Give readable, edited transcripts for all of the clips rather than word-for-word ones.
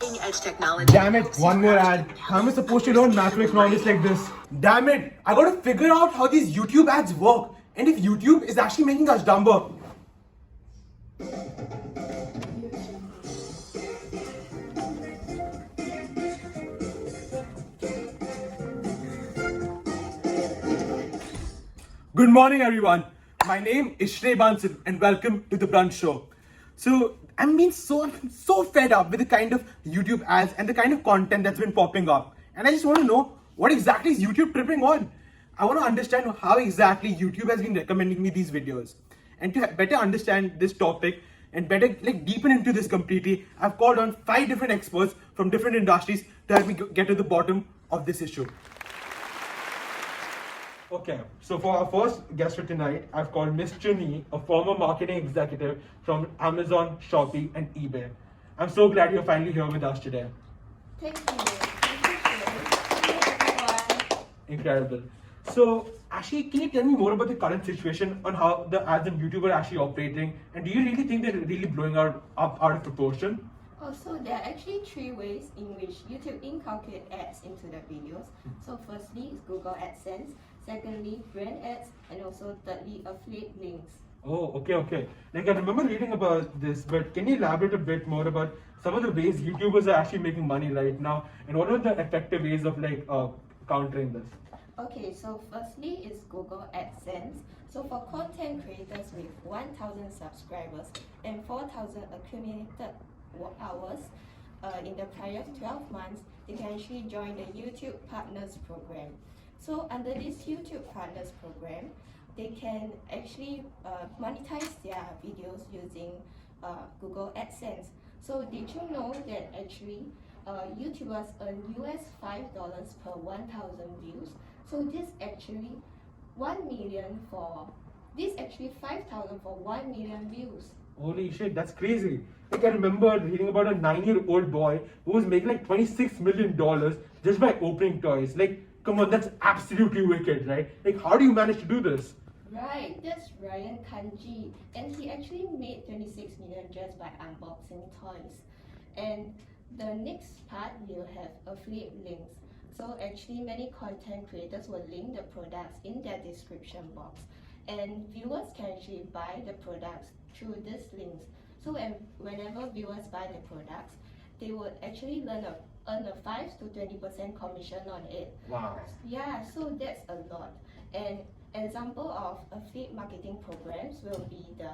Edge technology. Damn it, one more ad. How am I supposed to learn macroeconomics like this? Damn it, I gotta figure out how these YouTube ads work and if YouTube is actually making us dumber. Good morning, everyone. My name is Shrey Bansal, and welcome to the Brunch Show. So, I'm so fed up with the kind of YouTube ads and the kind of content that's been popping up, and I just want to know what exactly is YouTube tripping on. I want to understand how exactly YouTube has been recommending me these videos, and to better understand this topic and better deepen into this completely, I've called on 5 different experts from different industries to help me get to the bottom of this issue. Okay, so for our first guest for tonight, I've called Miss Chuni, a former marketing executive from Amazon, Shopee, and eBay. I'm so glad you're finally here with us today. Thank you. Thank you. Incredible. So, actually, can you tell me more about the current situation on how the ads on YouTube are actually operating? And do you really think they're really blowing up out of proportion? Also, there are actually 3 ways in which YouTube inculcate ads into their videos. So firstly is Google AdSense, secondly brand ads, and also thirdly affiliate links. Oh, okay. Like I remember reading about this, but can you elaborate a bit more about some of the ways YouTubers are actually making money right now, and what are the effective ways of countering this? Okay, so firstly is Google AdSense. So for content creators with 1,000 subscribers and 4,000 accumulated hours in the prior 12 months, they can actually join the YouTube Partners Program. So under this YouTube Partners Program, they can actually monetize their videos using Google AdSense. So did you know that actually YouTubers earn US $5 per 1,000 views? So this actually 1 million for this actually 5,000 for 1 million views. Holy shit, that's crazy. Like I remember reading about a 9-year-old boy who was making like $26 million just by opening toys. Like, come on, that's absolutely wicked, right? Like, how do you manage to do this? Right, that's Ryan Kanji, and he actually made 26 million just by unboxing toys. And the next part, we'll have affiliate links. So actually, many content creators will link the products in their description box, and viewers can actually buy the products through these links. So whenever viewers buy the products, they would actually earn a 5 to 20% commission on it. Wow. Yeah, so that's a lot. And example of affiliate marketing programs will be the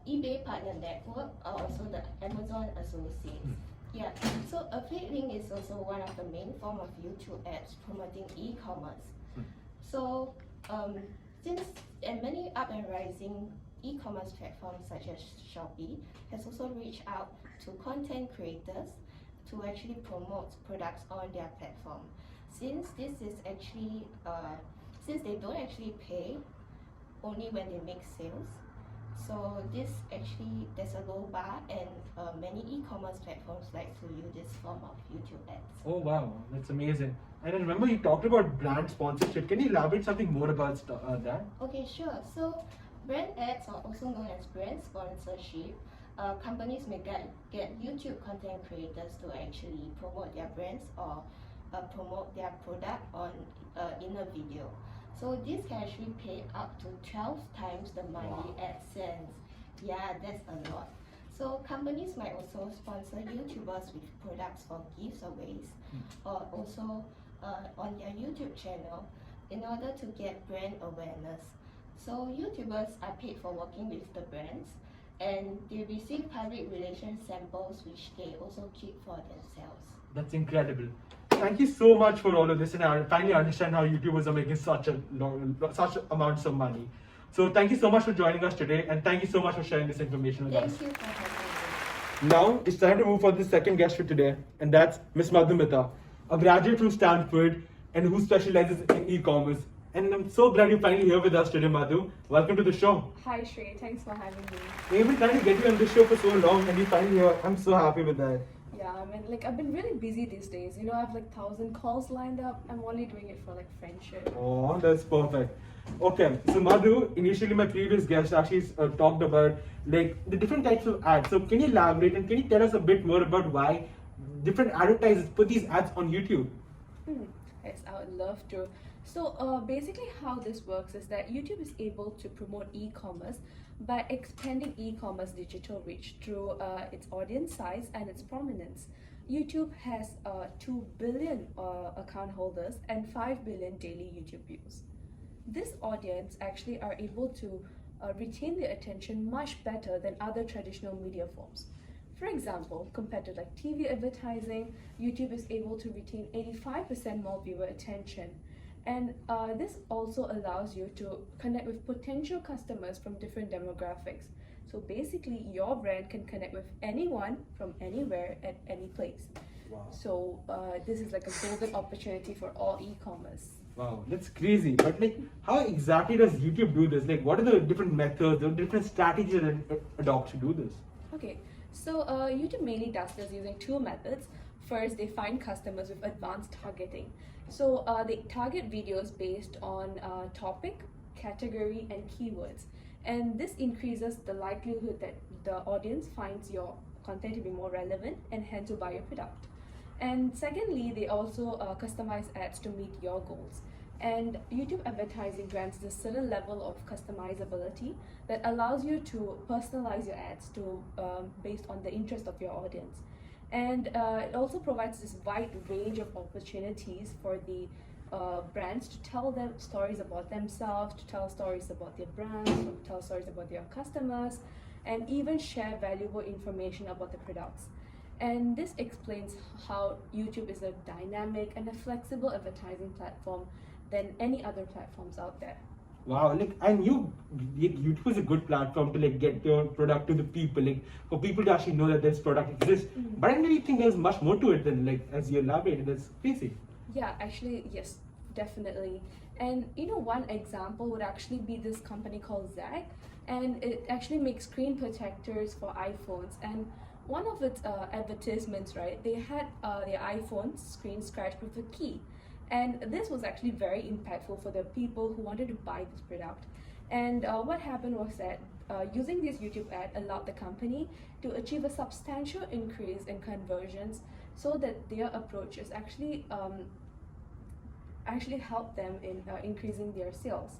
eBay Partner Network or also the Amazon Associates. Yeah, so affiliate link is also one of the main form of YouTube ads promoting e-commerce. So since and many up and rising e-commerce platforms such as Shopee has also reached out to content creators to actually promote products on their platform. Since this is actually since they don't actually pay only when they make sales, so this actually there's a low bar, and many e-commerce platforms like to use this form of YouTube ads. Oh wow, that's amazing. And I remember you talked about brand sponsorship. Can you elaborate something more about that? Okay, sure. So brand ads are also known as brand sponsorship. Companies may get YouTube content creators to actually promote their brands or promote their product on in a video. So this can actually pay up to 12 times the money AdSense. Yeah, that's a lot. So companies might also sponsor YouTubers with products for giveaways or also on their YouTube channel in order to get brand awareness. So YouTubers are paid for working with the brands, and they receive public relations samples which they also keep for themselves. That's incredible. Thank you so much for all of this, and I finally understand how YouTubers are making such amounts of money. So thank you so much for joining us today, and thank you so much for sharing this information with us. Thank you for having me. Now it's time to move on to the second guest for today, and that's Miss Madhumita, a graduate from Stanford and who specializes in e-commerce. And I'm so glad you're finally here with us today, Madhu. Welcome to the show. Hi Shrey, thanks for having me. We've been trying to get you on this show for so long, and you're finally here. I'm so happy with that. Yeah, I mean, I've been really busy these days. I have 1,000 calls lined up. I'm only doing it for friendship. Oh, that's perfect. Okay, so Madhu, initially my previous guest actually talked about the different types of ads. So can you elaborate and can you tell us a bit more about why different advertisers put these ads on YouTube? Yes, I would love to. So, basically, how this works is that YouTube is able to promote e-commerce by expanding e-commerce digital reach through its audience size and its prominence. YouTube has 2 billion account holders and 5 billion daily YouTube views. This audience actually are able to retain their attention much better than other traditional media forms. For example, compared to like TV advertising, YouTube is able to retain 85% more viewer attention. And this also allows you to connect with potential customers from different demographics. So basically, your brand can connect with anyone from anywhere at any place. Wow. So this is like a golden opportunity for all e-commerce. Wow, that's crazy. But like, how exactly does YouTube do this? Like, what are the different methods, the different strategies it adopts to do this? Okay, so YouTube mainly does this using two methods. First, they find customers with advanced targeting. So they target videos based on topic, category, and keywords. And this increases the likelihood that the audience finds your content to be more relevant and hence will buy your product. And secondly, they also customize ads to meet your goals. And YouTube advertising grants this certain level of customizability that allows you to personalize your ads to based on the interest of your audience. And it also provides this wide range of opportunities for the brands to tell them stories about themselves, to tell stories about their brands, to tell stories about their customers, and even share valuable information about the products. And this explains how YouTube is a dynamic and a flexible advertising platform than any other platforms out there. Wow, like I knew YouTube is a good platform to like get your product to the people, like for people to actually know that this product exists. But I didn't really think there's much more to it than like as you elaborated. That's crazy. Yeah, actually, yes, definitely. And you know, one example would actually be this company called Zag, and it actually makes screen protectors for iPhones. And one of its advertisements, right, they had their iPhone screen scratched with a key. And this was actually very impactful for the people who wanted to buy this product. And what happened was that using this YouTube ad allowed the company to achieve a substantial increase in conversions so that their approaches actually helped them in increasing their sales.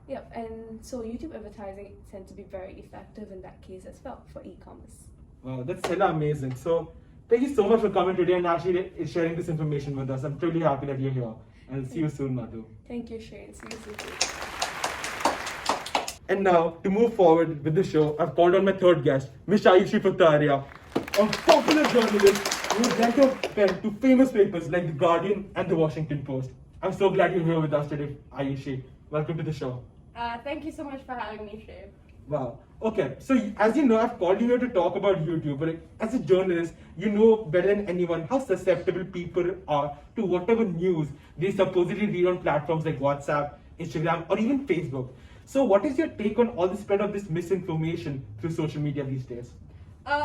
Yep, and so YouTube advertising tends to be very effective in that case as well for e-commerce. Wow, that's hella amazing. So thank you so much for coming today and actually sharing this information with us. I'm truly happy that you're here. And I'll see you soon, Madhu. Thank you, Shane. See you soon. And now, to move forward with the show, I've called on my third guest, Ms. Ayushi Pataria, a popular journalist who has lent her pen to famous papers like The Guardian and The Washington Post. I'm so glad you're here with us today, Ayushi. Welcome to the show. Thank you so much for having me, Shiv. Wow. Okay, so as you know, I've called you here to talk about YouTube, but like, as a journalist, you know better than anyone how susceptible people are to whatever news they supposedly read on platforms like WhatsApp, Instagram, or even Facebook. So what is your take on all the spread of this misinformation through social media these days?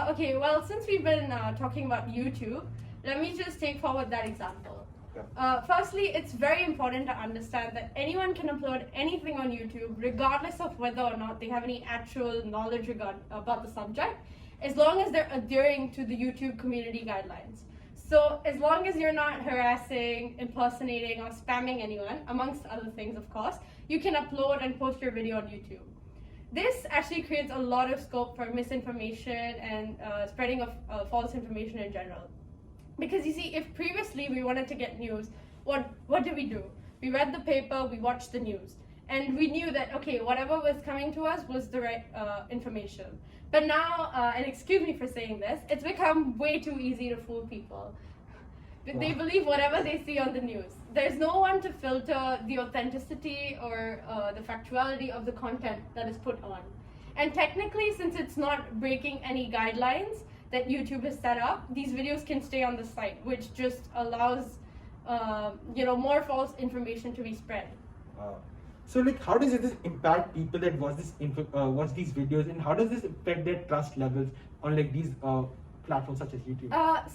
Okay, well, since we've been talking about YouTube, let me just take forward that example. Firstly, it's very important to understand that anyone can upload anything on YouTube, regardless of whether or not they have any actual knowledge about the subject, as long as they're adhering to the YouTube community guidelines. So as long as you're not harassing, impersonating, or spamming anyone, amongst other things, of course, you can upload and post your video on YouTube. This actually creates a lot of scope for misinformation and spreading of false information in general. Because you see, if previously we wanted to get news, what did we do? We read the paper, we watched the news, and we knew that, okay, whatever was coming to us was the right information. But now, and excuse me for saying this, it's become way too easy to fool people. They believe whatever they see on the news. There's no one to filter the authenticity or the factuality of the content that is put on. And technically, since it's not breaking any guidelines that YouTube has set up, these videos can stay on the site, which just allows more false information to be spread. So like, how does this impact people that watch these videos, and how does this affect their trust levels on like these platforms such as YouTube?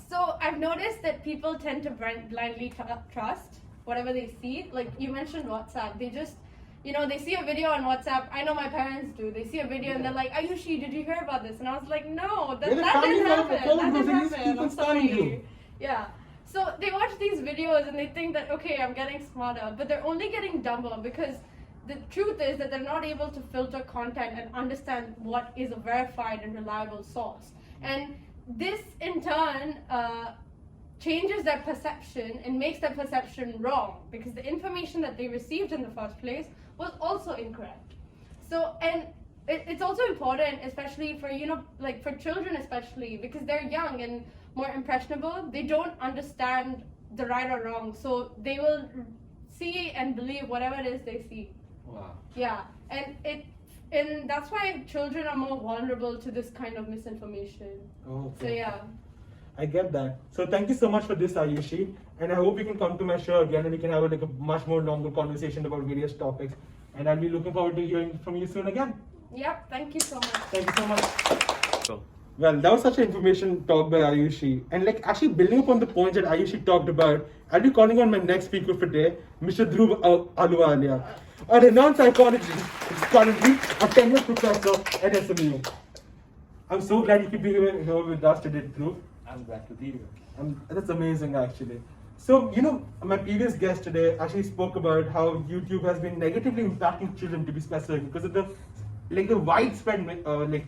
So I've noticed that people tend to blindly trust whatever they see. Like you mentioned WhatsApp, they just, they see a video on WhatsApp. I know my parents do. They see a video and they're like, Ayushi, did you hear about this? And I was like, no, that didn't happen. That didn't happen. I'm sorry. Yeah. So they watch these videos and they think that, okay, I'm getting smarter, but they're only getting dumber because the truth is that they're not able to filter content and understand what is a verified and reliable source. And this in turn changes their perception and makes their perception wrong because the information that they received in the first place was also incorrect. So, and it's also important, especially for, like for children especially, because they're young and more impressionable. They don't understand the right or wrong, so they will see and believe whatever it is they see. Wow. Yeah, and that's why children are more vulnerable to this kind of misinformation. Okay. So yeah. I get that. So thank you so much for this, Ayushi. And I hope you can come to my show again and we can have a much more longer conversation about various topics. And I'll be looking forward to hearing from you soon again. Yep, thank you so much. Thank you so much. Well, that was such an information talk by Ayushi. And like actually building upon the points that Ayushi talked about, I'll be calling on my next speaker for today, Mr. Dhruv Ahluwalia, a renowned psychologist, currently a tenured professor at SMU. I'm so glad you could be here with us today, Dhruv. I'm glad to be here. That's amazing, actually. So, my previous guest today actually spoke about how YouTube has been negatively impacting children, to be specific, because of the widespread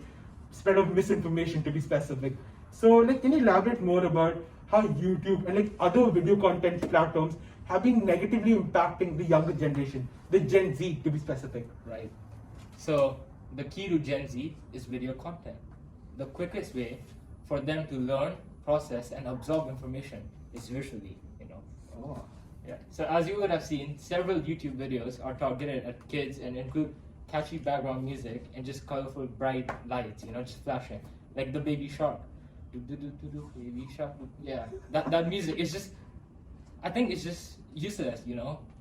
spread of misinformation, to be specific. So, can you elaborate more about how YouTube and other video content platforms have been negatively impacting the younger generation, the Gen Z, to be specific? Right. So the key to Gen Z is video content. The quickest way for them to learn, process, and absorb information is visually. Oh. Yeah. So as you would have seen, several YouTube videos are targeted at kids and include catchy background music and just colorful, bright lights, just flashing, like the Baby Shark. Baby Shark. Yeah. That music is just, I think it's just useless.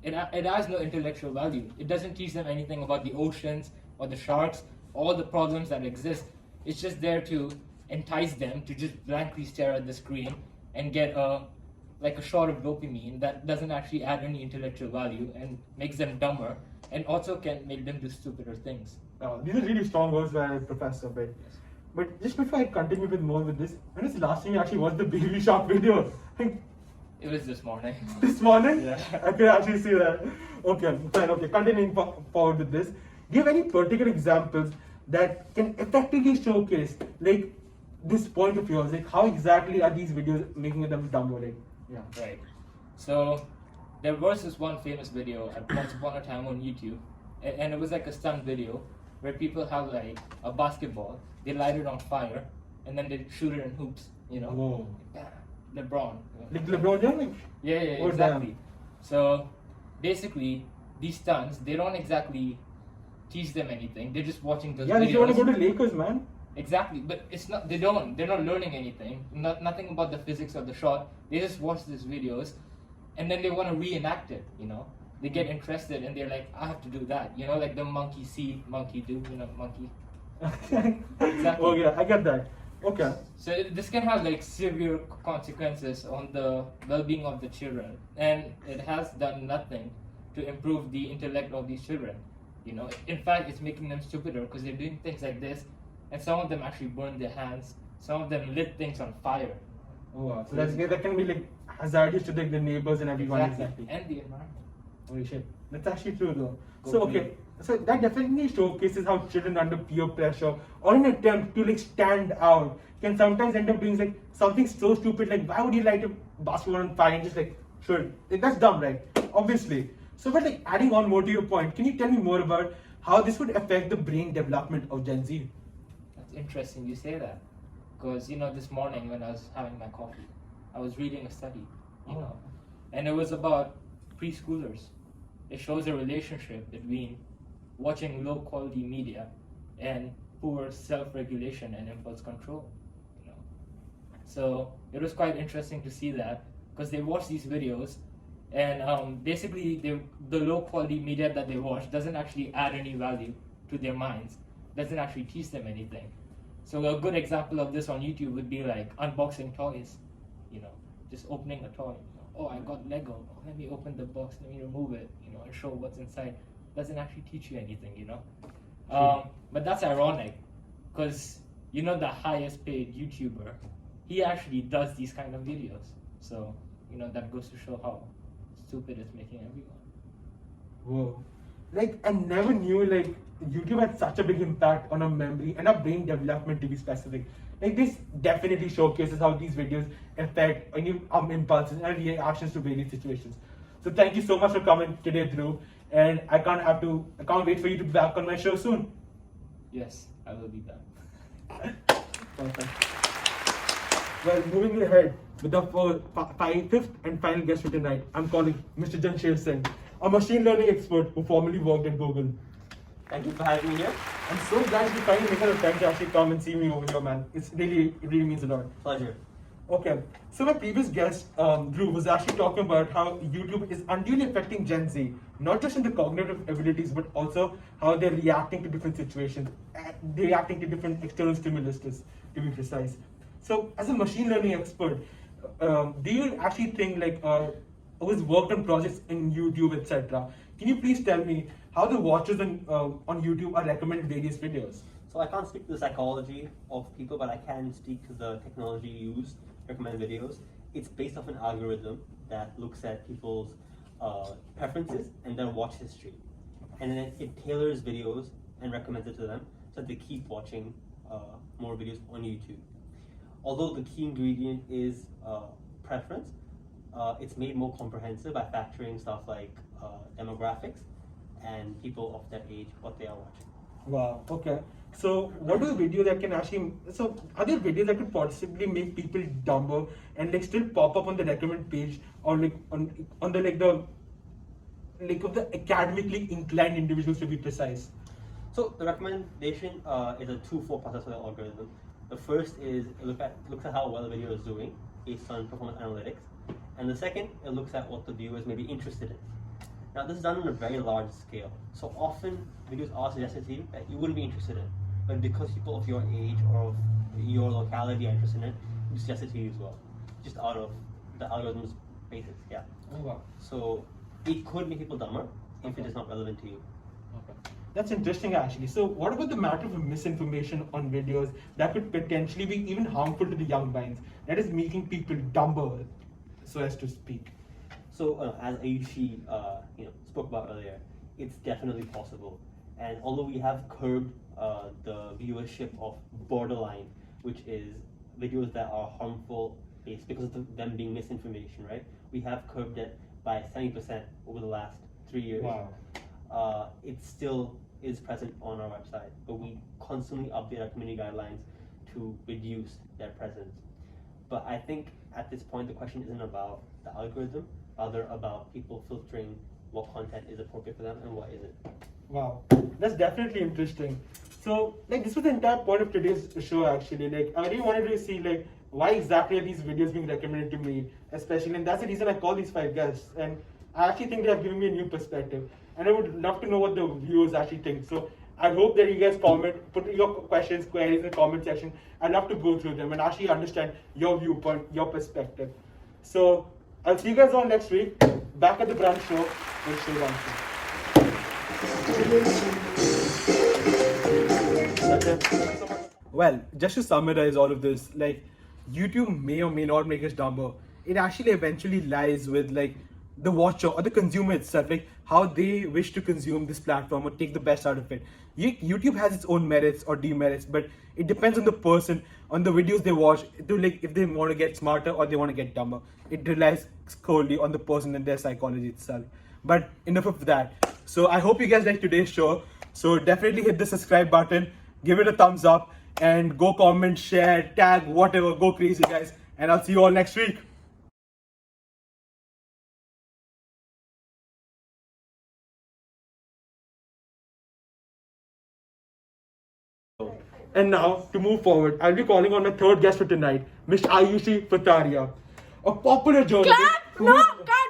It has no intellectual value. It doesn't teach them anything about the oceans or the sharks, all the problems that exist. It's just there to entice them to just blankly stare at the screen and get a shot of dopamine that doesn't actually add any intellectual value and makes them dumber and also can make them do stupider things. These are really strong words by Professor, but just before I continue with this, when was the last time you actually watched the Baby Shark video? It was this morning. This morning? Yeah. I could actually see that. Okay, fine, okay. Continuing forward with this, give any particular examples that can effectively showcase this point of yours, how exactly are these videos making them dumber? Yeah. Right. So there was this one famous video at once upon a time on YouTube, and it was like a stunt video where people have a basketball, they light it on fire, and then they shoot it in hoops. Whoa. LeBron. Like LeBron James? Yeah, Oh, exactly. damn. So basically, these stunts, they don't exactly teach them anything. They're just watching those Yeah, videos. if you want to go to Lakers, man. Exactly, but it's not. They're not learning anything. Nothing about the physics of the shot. They just watch these videos, and then they want to reenact it. They get interested and they're like, I have to do that. Like the monkey see, monkey do. Monkey. Exactly. Oh yeah, I get that. Okay. So this can have severe consequences on the well-being of the children, and it has done nothing to improve the intellect of these children. In fact, it's making them stupider because they're doing things like this. And some of them actually burned their hands. Some of them lit things on fire. Oh, wow. So that can be hazardous to the neighbors and everyone. Exactly. And the environment. Holy shit. That's actually true though. Go So green. okay. So that definitely showcases how children under peer pressure or an attempt to stand out can sometimes end up doing something so stupid why would you light a basketball on fire and just sure. That's dumb, right? Obviously. So but adding on more to your point, can you tell me more about how this would affect the brain development of Gen Z? Interesting you say that, because this morning when I was having my coffee, I was reading a study, and it was about preschoolers. It shows a relationship between watching low quality media and poor self-regulation and impulse control. So it was quite interesting to see that, because they watch these videos and basically the low quality media that they watch doesn't actually add any value to their minds, doesn't actually teach them anything. So a good example of this on YouTube would be unboxing toys, just opening a toy. Oh, I got Lego. Oh, let me open the box. Let me remove it, and show what's inside. Doesn't actually teach you anything, But that's ironic, because the highest paid YouTuber, he actually does these kind of videos. So, that goes to show how stupid it's making everyone. Whoa. Like, I never knew, like, YouTube had such a big impact on our memory and our brain development, to be specific. Like, this definitely showcases how these videos affect our impulses and reactions to various situations. So thank you so much for coming today, Dhruv. And I can't wait for you to be back on my show soon. Yes, I will be back. Perfect. Well, moving ahead with the fifth and final guest for tonight, I'm calling Mr. Jansher Singh, a machine learning expert who formerly worked at Google. Thank you for having me here. I'm so glad you finally make a time to actually come and see me over here, man. It really means a lot. Pleasure. Okay, so my previous guest, Dhruv, was actually talking about how YouTube is unduly affecting Gen Z, not just in the cognitive abilities, but also how they're reacting to different situations, they're reacting to different external stimulus, to be precise. So, as a machine learning expert, do you actually think, like, who's worked on projects in YouTube, etc.? Can you please tell me how the watchers on YouTube are recommended various videos? So I can't speak to the psychology of people, but I can speak to the technology used to recommend videos. It's based off an algorithm that looks at people's preferences and their watch history. And then it tailors videos and recommends it to them so that they keep watching more videos on YouTube. Although the key ingredient is preference, it's made more comprehensive by factoring stuff like demographics and people of that age, what they are watching. Wow, okay. So what are the videos that can actually, so are there videos that could possibly make people dumber and like still pop up on the recommend page or like on the of the academically inclined individuals, to be precise? So the recommendation is a two-fold process for the algorithm. The first is it looks at how well the video is doing based on performance analytics. And the second, it looks at what the viewers may be interested in. Now this is done on a very large scale. So often videos are suggested to you that you wouldn't be interested in. But because people of your age or of your locality are interested in it, we suggest it to you as well. Just out of the algorithm's basics, yeah. Oh wow. So it could make people dumber if it is not relevant to you. Okay. That's interesting actually. So what about the matter of misinformation on videos that could potentially be even harmful to the young minds? That is making people dumber, so as to speak. So as Ayushi spoke about earlier, it's definitely possible. And although we have curbed the viewership of borderline, which is videos that are harmful based because of them being misinformation, right? We have curbed it by 70% over the last 3 years. Wow. It still is present on our website, but we constantly update our community guidelines to reduce their presence. But I think at this point, the question isn't about the algorithm, rather about people filtering what content is appropriate for them and what isn't. Wow, that's definitely interesting. So, like, this was the entire point of today's show, actually. Like, I really wanted to see, like, why exactly are these videos being recommended to me, especially, and that's the reason I call these 5 guests. And I actually think they have given me a new perspective. And I would love to know what the viewers actually think. So, I hope that you guys put your questions, queries in the comment section. I'd love to go through them and actually understand your viewpoint, your perspective. So, I'll see you guys all next week, back at the brunch show with Shreevan. Well, just to summarize all of this, like, YouTube may or may not make us dumber. It actually eventually lies with, like, the watcher or the consumer itself, like how they wish to consume this platform or take the best out of it. YouTube has its own merits or demerits, but it depends on the person, on the videos they watch, to like if they want to get smarter or they want to get dumber. It relies solely on the person and their psychology itself. But enough of that. So I hope you guys liked today's show. So definitely hit the subscribe button, give it a thumbs up, and go comment, share, tag, whatever. Go crazy, guys. And I'll see you all next week. And now, to move forward, I'll be calling on my third guest for tonight, Ms. Ayushi Fataria, a popular journalist. No, God.